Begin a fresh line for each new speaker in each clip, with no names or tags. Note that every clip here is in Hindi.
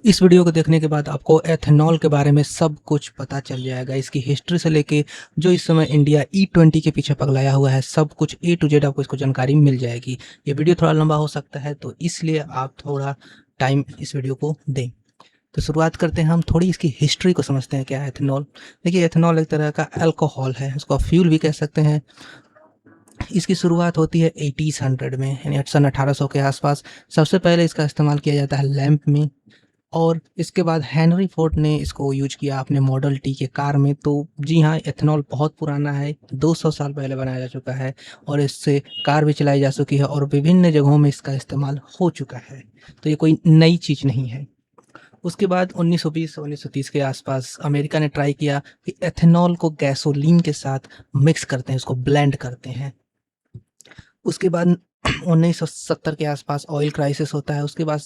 इस वीडियो को देखने के बाद आपको एथेनॉल के बारे में सब कुछ पता चल जाएगा। इसकी हिस्ट्री से लेके जो इस समय इंडिया E20 के पीछे पगलाया हुआ है, सब कुछ ए टू जेड आपको इसको जानकारी मिल जाएगी। ये वीडियो थोड़ा लंबा हो सकता है, तो इसलिए आप थोड़ा टाइम इस वीडियो को दें। तो शुरुआत करते हैं, हम थोड़ी इसकी हिस्ट्री को समझते हैं क्या है एथेनॉल। देखिए, एथेनॉल एक तरह का अल्कोहल है, इसको आप फ्यूल भी कह सकते हैं। इसकी शुरुआत होती है 1800 में, यानी सन 1800 के आसपास। सबसे पहले इसका इस्तेमाल किया जाता है लैंप में, और इसके बाद हेनरी फोर्ड ने इसको यूज किया अपने मॉडल टी के कार में। तो जी हाँ, एथेनॉल बहुत पुराना है, 200 साल पहले बनाया जा चुका है, और इससे कार भी चलाई जा चुकी है और विभिन्न जगहों में इसका इस्तेमाल हो चुका है। तो ये कोई नई चीज़ नहीं है। उसके बाद 1920-1930 के आसपास अमेरिका ने ट्राई किया कि एथेनॉल को गैसोलीन के साथ मिक्स करते हैं, उसको ब्लेंड करते हैं। उसके बाद 1970 के आसपास ऑयल क्राइसिस होता है। उसके बाद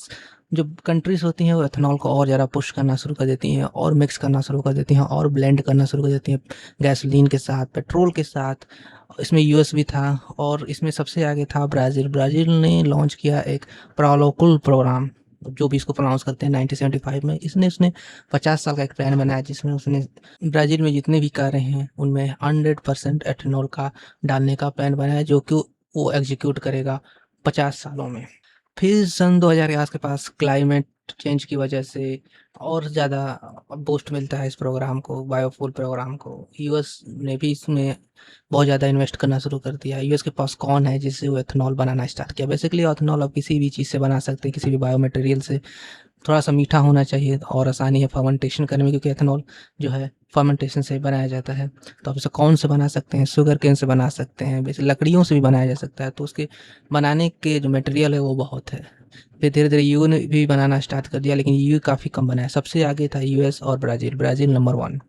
जो कंट्रीज़ होती हैं वो एथेनॉल को और ज़्यादा पुश करना शुरू कर देती हैं, और मिक्स करना शुरू कर देती हैं, और ब्लेंड करना शुरू कर देती हैं गैसोलीन के साथ, पेट्रोल के साथ। इसमें यूएस भी था, और इसमें सबसे आगे था ब्राज़ील। ब्राज़ील ने लॉन्च किया एक प्रोलोकुल प्रोग्राम, जो भी इसको प्रोनाउंस करते हैं, 1975 में। उसने 50 साल का एक प्लान बनाया, जिसमें उसने ब्राज़ील में जितने भी कारें हैं उनमें 100% एथेनॉल का डालने का प्लान बनाया, जो कि वो एग्जीक्यूट करेगा 50 सालों में। फिर सन 2000 के आस-पास क्लाइमेट चेंज की वजह से और ज़्यादा बूस्ट मिलता है इस प्रोग्राम को, बायोफ्यूल प्रोग्राम को। यूएस ने भी इसमें बहुत ज़्यादा इन्वेस्ट करना शुरू कर दिया। यूएस के पास कौन है जिससे वो एथेनॉल बनाना स्टार्ट किया। बेसिकली एथेनॉल आप किसी भी चीज़ से बना सकते हैं, किसी भी बायो मटेरियल से। थोड़ा-सा मीठा होना चाहिए और आसानी है फर्मेंटेशन करने में, क्योंकि एथेनॉल जो है फर्मेंटेशन से बनाया जाता है। तो आप इसे कौन से बना सकते हैं, शुगर केन से बना सकते हैं, वैसे लकड़ियों से भी बनाया जा सकता है। तो उसके बनाने के जो मटेरियल है वो बहुत है। फिर धीरे-धीरे यूए ने भी बनाना स्टार्ट कर दिया, लेकिन यूए काफ़ी कम बनाया। सबसे आगे था यूएस और ब्राज़ील, ब्राज़ील नंबर 1।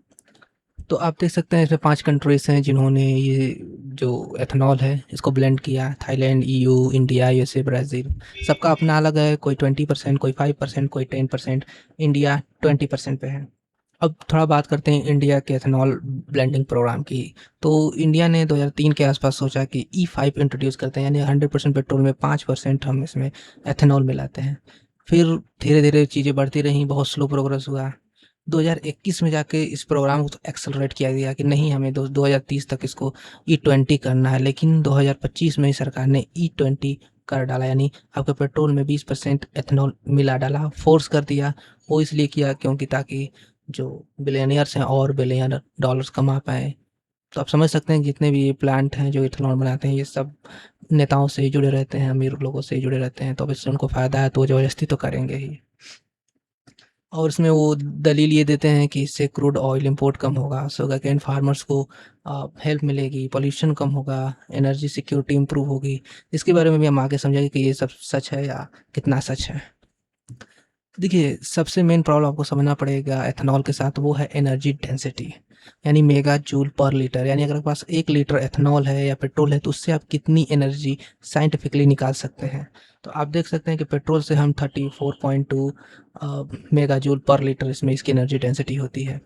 तो आप देख सकते हैं इसमें 5 कंट्रीज़ हैं जिन्होंने ये जो एथेनॉल है इसको ब्लेंड किया। Thailand, EU, India, USA, Brazil. सबका अपना अलग है, कोई 20%, कोई 5%, कोई 10%। इंडिया 20% पे है। अब थोड़ा बात करते हैं इंडिया के एथेनॉल ब्लेंडिंग प्रोग्राम की। तो इंडिया ने 2003 के आसपास सोचा कि E5 इंट्रोड्यूस करते हैं, यानी 100% पेट्रोल में 5% हम इसमें एथेनॉल मिलाते हैं। फिर धीरे-धीरे चीज़ें बढ़ती रहीं, बहुत स्लो प्रोग्रेस हुआ। 2021 में जाके इस प्रोग्राम को एक्सेलरेट किया गया कि नहीं, हमें 2030 तक इसको E20 करना है। लेकिन 2025 में ही सरकार ने E20 कर डाला, यानी आपके पेट्रोल में 20% एथेनॉल मिला डाला, फोर्स कर दिया। वो इसलिए किया क्योंकि ताकि जो बिलियनियर्स हैं और बिलियन डॉलर्स कमा पाएँ। तो आप समझ सकते हैं जितने भी ये प्लांट हैं जो एथेनॉल बनाते हैं, ये सब नेताओं से ही जुड़े रहते हैं, अमीर लोगों से ही जुड़े रहते हैं। तो अब इससे उनको फ़ायदा है तो वो ज़बरदस्ती तो करेंगे ही। और इसमें वो दलील ये देते हैं कि इससे क्रूड ऑयल इंपोर्ट कम होगा, शुगरकेन फार्मर्स को हेल्प मिलेगी, पॉल्यूशन कम होगा, एनर्जी सिक्योरिटी इम्प्रूव होगी। इसके बारे में भी हम आगे समझेंगे कि ये सब सच है या कितना सच है। देखिए, सबसे मेन प्रॉब्लम आपको समझना पड़ेगा एथेनॉल के साथ, वो है एनर्जी डेंसिटी, यानी मेगा जूल पर लीटर। यानी अगर आपके पास 1 लीटर एथेनॉल है या पेट्रोल है, तो उससे आप कितनी एनर्जी साइंटिफिकली निकाल सकते हैं। तो आप देख सकते हैं कि पेट्रोल से हम 34.2 मेगा जूल पर लीटर इसमें इसकी एनर्जी डेंसिटी होती है।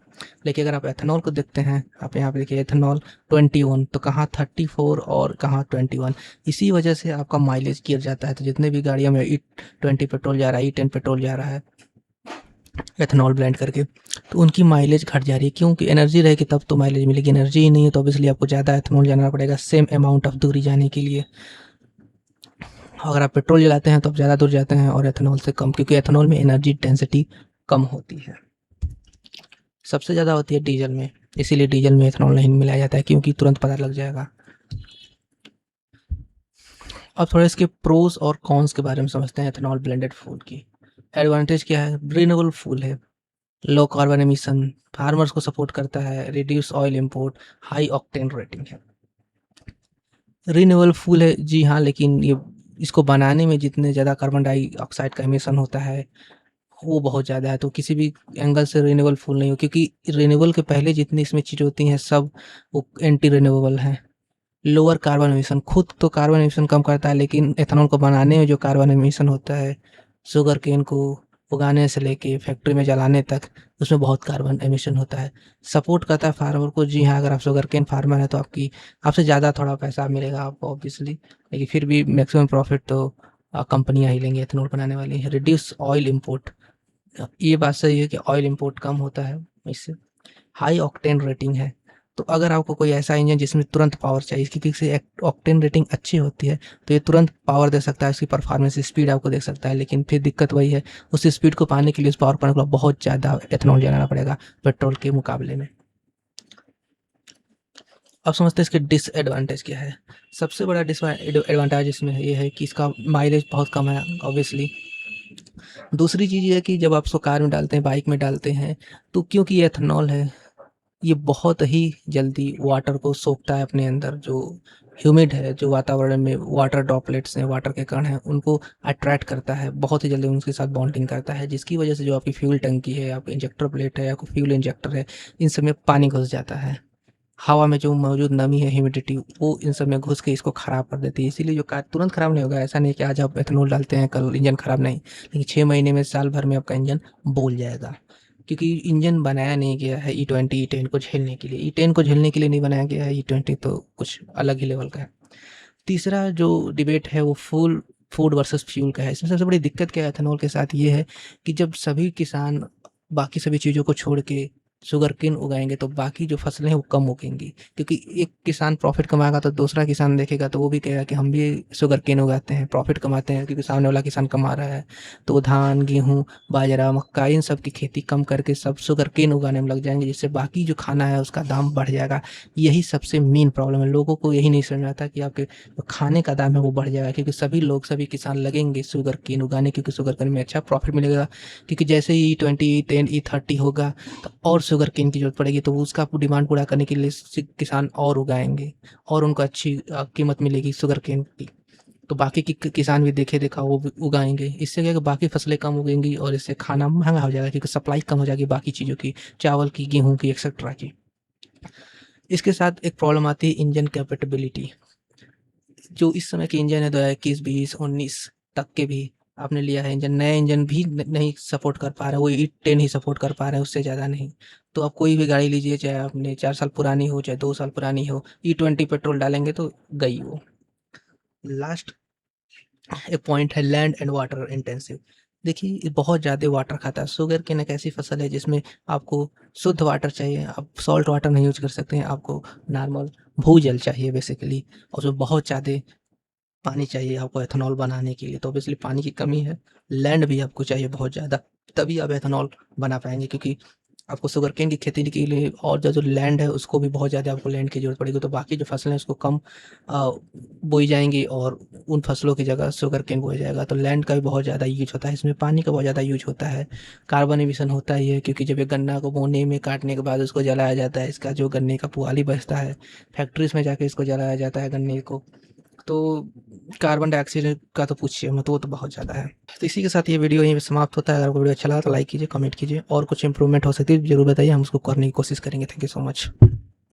लेकिन अगर आप एथेनॉल को देखते हैं, आप यहाँ पे देखिए एथेनॉल 21, तो कहाँ 34 और कहाँ 21। इसी वजह से आपका माइलेज गिर जाता है। तो जितने भी गाड़ियों में E20 पेट्रोल जा रहा है, E10 पेट्रोल जा रहा है एथेनॉल ब्लेंड करके, तो उनकी माइलेज घट जा रही है। क्योंकि एनर्जी रहेगी तब तो माइलेज मिलेगी, एनर्जी ही नहीं है तो ऑब्वियसली आपको ज़्यादा एथेनॉल जाना पड़ेगा सेम अमाउंट ऑफ दूरी जाने के लिए। अगर आप पेट्रोल जलाते हैं तो आप ज़्यादा दूर जाते हैं, और एथेनॉल से कम, क्योंकि एथेनॉल में एनर्जी डेंसिटी कम होती है। सबसे ज़्यादा होती है डीजल में, इसीलिए डीजल में एथेनॉल नहीं मिलाया जाता है, क्योंकि तुरंत पता लग जाएगा। अब थोड़ा इसके प्रोज और कॉन्स के बारे में समझते हैं एथेनॉल ब्लेंडेड फूड की। एडवांटेज क्या है? रिन्यूएबल फूल है, लो कार्बन एमिशन, फार्मर्स को सपोर्ट करता है, reduce oil import, high octane rating है। रिन्यूएबल फूल है जी हाँ, लेकिन ये इसको बनाने में जितने ज़्यादा कार्बन डाइऑक्साइड का एमिशन होता है वो बहुत ज़्यादा है। तो किसी भी एंगल से रिन्यूएबल फूल नहीं हो, क्योंकि रिन्यूएबल के पहले जितनी इसमें चीज़ होती हैं सब वो एंटी रिन्यूएबल हैं। लोअर कार्बन एमिशन, खुद तो कार्बन एमिशन कम करता है, लेकिन एथेनॉल को बनाने में जो कार्बन एमिशन होता है, शुगर केन को उगाने से लेके फैक्ट्री में जलाने तक, उसमें बहुत कार्बन एमिशन होता है। सपोर्ट करता है फार्मर को, जी हाँ, अगर आप शुगर केन फार्मर हैं तो आपसे ज़्यादा थोड़ा पैसा मिलेगा आपको ऑब्वियसली, लेकिन फिर भी मैक्सिमम प्रॉफिट तो कंपनियाँ ही लेंगी एथेनॉल बनाने वाली। रिड्यूस ऑयल इम्पोर्ट, ये बात सही है कि ऑयल इंपोर्ट कम होता है इससे। हाई ऑक्टेन रेटिंग है, तो अगर आपको कोई ऐसा इंजन जिसमें तुरंत पावर चाहिए, इसकी किसी ऑक्टेन रेटिंग अच्छी होती है तो ये तुरंत पावर दे सकता है, इसकी परफॉर्मेंस स्पीड आपको दे सकता है। लेकिन फिर दिक्कत वही है, उस स्पीड को पाने के लिए, उस पावर पाने के लिए बहुत ज़्यादा एथेनॉल जलाना पड़ेगा पेट्रोल के मुकाबले में। अब समझते हैं इसके डिसएडवांटेज क्या है। सबसे बड़ा डिसएडवांटेज इसमें ये है कि इसका माइलेज बहुत कम है ऑब्वियसली। दूसरी चीज़ ये है कि जब आप इसको कार में डालते हैं, बाइक में डालते हैं, तो क्योंकि ये एथेनॉल है, ये बहुत ही जल्दी वाटर को सोखता है अपने अंदर। जो ह्यूमिड है, जो वातावरण में वाटर ड्रॉपलेट्स हैं, वाटर के कण हैं, उनको अट्रैक्ट करता है, बहुत ही जल्दी उनके साथ बॉन्डिंग करता है, जिसकी वजह से जो आपकी फ्यूल टंकी है, आपकी इंजेक्टर प्लेट है, आपको फ्यूल इंजेक्टर है, इन सब में पानी घुस जाता है। हवा में जो मौजूद नमी है, ह्यूमिडिटी, वो इन सब में घुस के इसको ख़राब कर देती है। इसीलिए जो कार तुरंत ख़राब नहीं होगा, ऐसा नहीं कि आज आप एथेनॉल डालते हैं कल इंजन ख़राब नहीं, लेकिन 6 महीने में, साल भर में आपका इंजन बोल जाएगा। क्योंकि इंजन बनाया नहीं गया है E20 E10 को झेलने के लिए, E10 को झेलने के लिए नहीं बनाया गया है, E20 तो कुछ अलग ही लेवल का है। तीसरा जो डिबेट है वो फूड वर्सेस फ्यूल का है। इसमें सबसे बड़ी दिक्कत क्या है एथेनॉल के साथ, ये है कि जब सभी किसान बाकी सभी चीज़ों को छोड़ के शुगरकेन उगाएँगे तो बाकी जो फसलें हैं वो कम उगेंगी। क्योंकि एक किसान प्रॉफ़िट कमाएगा तो दूसरा किसान देखेगा तो वो भी कहेगा कि हम भी शुगरकेन उगाते हैं, प्रॉफ़िट कमाते हैं, क्योंकि सामने वाला किसान कमा रहा है। तो वो धान, गेहूँ, बाजरा, मक्का, इन सब की खेती कम करके सब शुगरकेन उगाने में लग जाएँगे, जिससे बाकी जो खाना है उसका दाम बढ़ जाएगा। यही सबसे मेन प्रॉब्लम है। लोगों को यही नहीं समझ में आता कि आपके जो खाने का दाम है वो बढ़ जाएगा, क्योंकि सभी लोग, सभी किसान लगेंगे शुगरकेन उगाने, क्योंकि शुगरकेन में अच्छा प्रॉफ़िट मिलेगा। क्योंकि जैसे ही E20, E10, E30 होगा तो और शुगरकेन की ज़रूरत पड़ेगी, तो उसका डिमांड पूरा करने के लिए किसान और उगाएँगे और उनको अच्छी कीमत मिलेगी शुगरकेन की। तो बाकी की किसान भी देखे-देखा वो भी उगाएँगे। इससे क्या है कि बाकी फसलें कम उगेंगी और इससे खाना महँगा हो जाएगा, क्योंकि सप्लाई कम हो जाएगी बाकी चीज़ों की, चावल की, गेहूँ की, एक्सेट्रा की। इसके साथ एक प्रॉब्लम आती है इंजन कैपेबिलिटी। जो इस समय के इंजन है 2021, 20, 19 तक के भी आपने लिया है इंजन, नए इंजन भी नहीं सपोर्ट कर पा रहे, वो E10 ही सपोर्ट कर पा रहे हैं, उससे ज़्यादा नहीं। तो आप कोई भी गाड़ी लीजिए, चाहे आपने 4 साल पुरानी हो, चाहे 2 साल पुरानी हो, E20 पेट्रोल डालेंगे तो गई वो। लास्ट एक पॉइंट है लैंड एंड वाटर इंटेंसिव। देखिए ये बहुत ज़्यादा वाटर खाता है। शुगरकेन एक ऐसी फसल है जिसमें आपको शुद्ध वाटर चाहिए, आप सॉल्ट वाटर नहीं यूज़ कर सकते हैं, आपको नॉर्मल भूजल चाहिए बेसिकली, और उसमें बहुत ज़्यादा पानी चाहिए आपको एथेनॉल बनाने के लिए। तो ऑब्वियसली पानी की कमी है, लैंड भी आपको चाहिए बहुत ज़्यादा, तभी आप एथेनॉल बना पाएँगे। क्योंकि आपको शुगरकेन की खेती के लिए और जो लैंड है उसको भी बहुत ज़्यादा आपको लैंड की ज़रूरत पड़ेगी, तो बाकी जो फसलें हैं उसको कम बोई जाएँगी और उन फसलों की जगह शुगरकेन बोया जाएगा। तो लैंड का भी बहुत ज़्यादा यूज़ होता है, इसमें पानी का बहुत ज़्यादा यूज़ होता है, कार्बन एमिशन होता ही है, क्योंकि जब ये गन्ना को बोने में, काटने के बाद उसको जलाया जाता है, इसका जो गन्ने का पुआली बचता है, फैक्ट्रीज़ में जाके इसको जलाया जाता है गन्ने को, तो कार्बन डाइऑक्साइड का तो पूछिए मत, वो तो बहुत ज़्यादा है। तो इसी के साथ ये वीडियो यहीं पे समाप्त होता है। अगर आपको वीडियो अच्छा लगा तो लाइक कीजिए, कमेंट कीजिए, और कुछ इंप्रूवमेंट हो सकती है ज़रूर बताइए, हम उसको करने की कोशिश करेंगे। Thank you so much.